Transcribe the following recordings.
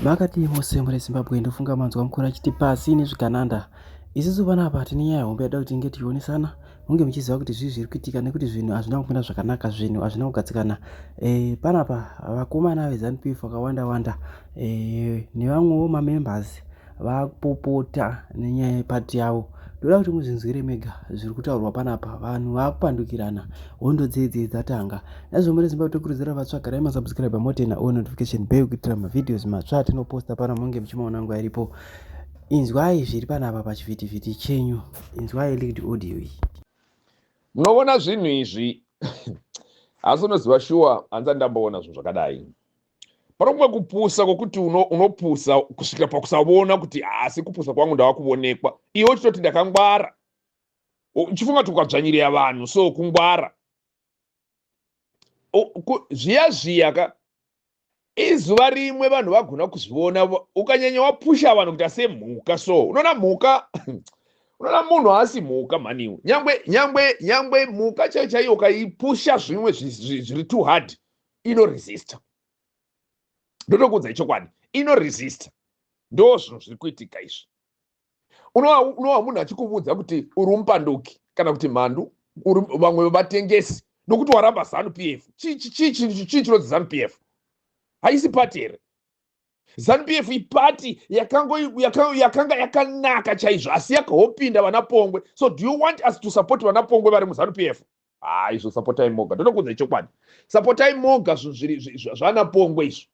Makati mose muri Zimbabwe ndofunga manzwa mukuru achiti pasi nezvigananda. Isusu panapa tine nyaya hombe yada kuti tinge tionesana. Munge muchiziva kuti zvii zviri kuitika nekuti zvinhu hazvina kumira zvakanaka, zvinhu hazvina kugadzikana. Panapa vakomana veZANU-PF vakawanda nevamwewo mamembers vakupopota nenyaya yepati yavo. Ndoda kuti muzvinzwire mega zviri kutaurwa panapa. Vanhu vakupandukirana, hondo dzedze dzatanga. Nazvo muri Zimbabwe tokurudzira vatsva garai masubscribe motena on notification bell kuitira mavideos matsva atinoposta pana munge muchimaona nguva iripo. Inzwai zviri panapa pachivhitivhiti chenyu. Inzwai lead audio iyi. Munoona zvinhu izvi asi unoziva shuwa hanza ndamboona zvinhu zvakadai. Panongwe kupusa kwokuti unopusa kusvika pakusaona kuti asi kupusa kwangu ndava kuonekwa. Iwe uchitoti ndakangwara. Uchifunga kuti ukadzvanyirira vanhu so kungwara. Zviya ka izuva rimwe vanhu vagona kuzviona ukanyanya wapusha vanhu kuita semhuka so unoona mhuka unoona munhu haasi mhuka maniwe nyangwe mhuka chaiyo ukaipusha zvimwe zviri too hard inoresista. Ndotokuudza chokwadi inoresista. Ndo zvinhu zviri kuitika izvi. Unowa munhu achikuudza kuti uri mupanduki kana kuti mhandu vamwe vatengesi nokuti waramba ZANU-PF. Chii chinodzi ZANU-PF? Haisi pati here. ZANU-PF ipati yakanga yakanaka chaizvo asi yakahopinda vana Pongwe. So do you want us to support vana Pongwe vari muZANU-PF? Izvo supportai moga. Ndotokuudza chokwadi. Supportai moga zvana Pongwe izvo.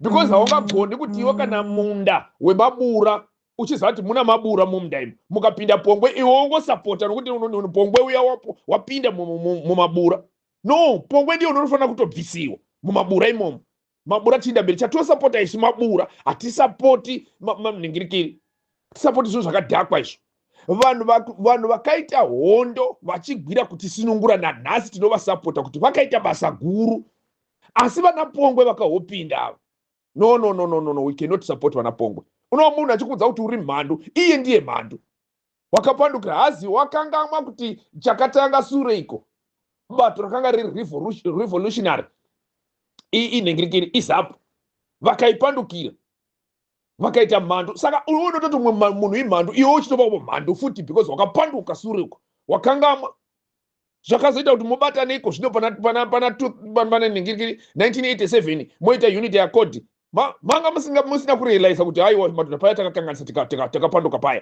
Because haungagoni kuti iwe kana munda wemabura uchiziva kuti muna mabura mumunda imo mukapinda Pongwe iwe ungosapota nokuti Pongwe uya wapinda mumabura. No, Pongwe ndiyo unofanira kutobvisiwa mumabura imomo. Mabura tinda mberi chatosapota isu mabura hatisapoti manhingirikiri. Tisapoti zvinhu zvakadhakwa izvo. Vanhu vakaita hondo vachigwira kuti sinungura nanhasi tinovasapota kuti vakaita basa guru. Asi vana Pongwe vakahopinda ava. No, we cannot support vana Pongwe. Unowa munhu achikuudza kuti uri mhandu, iye ndiye mhandu. Wakapandukira hazi wakangamwa kuti chakatanga sure iko. Bato rakanga riri revolutionary. Inhengirikiri izapo. Vakaipandukira. Vakaita mhandu. Saka unototi munhu imhandu, iwe uchitova mhandu futi because wakapanduka sure iko. Wakangamwa. Zvakazoita kuti mubatane iko zvino pana nhengirikiri 1987 moita unity accord. Manga musina kurealize kuti haiwa madhodha paya takakanganisa takapanduka paya.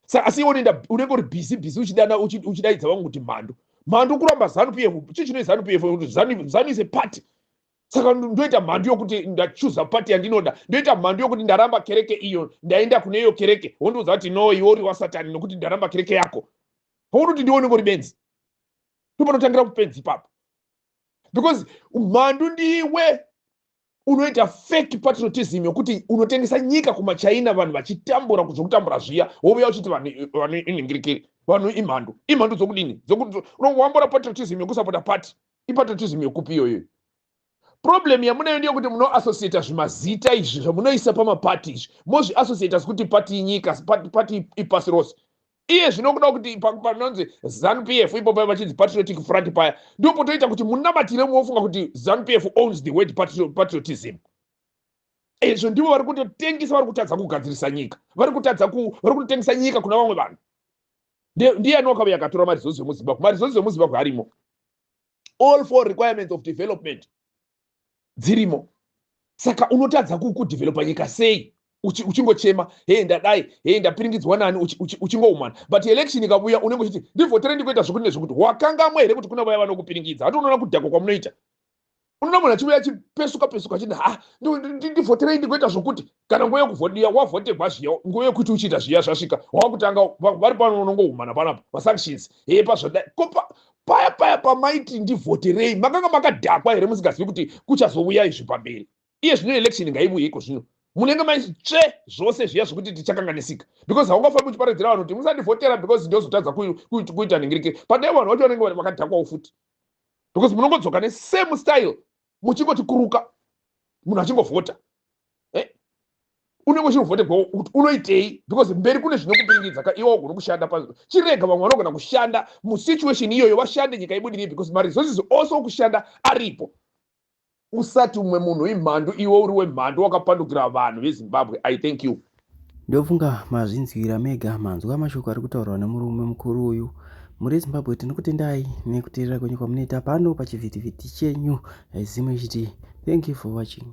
Saka asi iwe unenge uri busy uchidaidza vangu kuti mhandu kuramba ZANU-PF. Chii ZANU-PF kuti ZANU is a party. Saka ndoita mhandu yokuti ndachuza party yandinoda. Ndoita mhandu yokuti ndaramba kereke iyo ndaenda kune iyo kereke. Wondoudza kuti no iwe uri wasatani nokuti ndaramba kereke yako. Haunoti ndiwe unenge uri benzi. Ndopanotangira kupenzi ipapo. Because mhandu ndiwe unoita fake patriotism yokuti unotengesa nyika kumaChina vanhu vachitambura kuzokutambura zviya wouya uchiti vanhu inhingirikiri vanhu imhandu dzokudini dzokuti unongowambura patriotism yokusapota party ipatriotism yokupi iyoyo. Problem yamunayo ndeyekuti munoassociata zvimazita izvi zvamunoisa pamapati izvi mozviassociata sekuti pati inyika pati ipasi rose. Iye zvinokuda kuti panonzi ZANU-PF ipo vachinzi patriotic front paya ndipo toita kuti munamatire muofunga kuti ZANU-PF owns the word patriotism. Izvo ndivo vari kutotengesa, vari kutadza kugadzirisa nyika, vari kutotengesa nyika kuna vamwe vanhu. Ndiani wakauya akatora marizozi emuZimbabwe? Marizozi emuZimbabwe arimo. All four requirements of development dzirimo. Saka unotadza kudevelopa nyika sei? Uchingochema ndadai ndapiringidzwa nani uchingoumana. But election ikabuya unenge uchiti ndivhotere ndikuita zvokuti nezvokuti wakangamwa here kuti kuna vaya vanokupiringidza. Hati unoona kudhakwa kwamunoita. Unoona munhu achiuya achipesuka achiti ndivhotere ndikuita zvokuti kana nguva yekuvhodiya wavhotegwa zviya nguva yekuti uchiita zviya zvasvika wakutanga vari pano unongoumana panapa masanctions pazvodai paya pamaiti ndivhoterei makanga makadhakwa here musingazivi kuti kuchazouya izvi pamberi. Iye zvino election ngaibuye iko zvino munenge maisi zvose zviya zvokuti tichakanganisika because haungafambi uchiparadzira vanhu kuti musandivhotera because ndozotadza kuita nhingirikiri. Padai vanhu vacho vanenge vakadhakwawo futi because munongodzoka nesame style muchingoti kuruka munhu achingovhota. Unenge uchivhotegwa kuti unoitei because mberi kune zvinokupiringidza iwe wagona kushanda pazvo. Chirega vamwe vanogona kushanda musituation iyoyo vashande nyika ibudirire because maresources also okushanda aripo. usati umwe munhu imhandu iwe uri wemhandu wakapandukira vanhu vezimbabwe. I thank you. Ndofunga mazvinzwira mega manzwa amashoko ari kutaurwa nemurume mukuru uyu. Muri Zimbabwe tinokutendai nekuteerera kwenyu kwamunoita pano pachivhitivhiti chenyu. Zimwe chiti thank you for watching.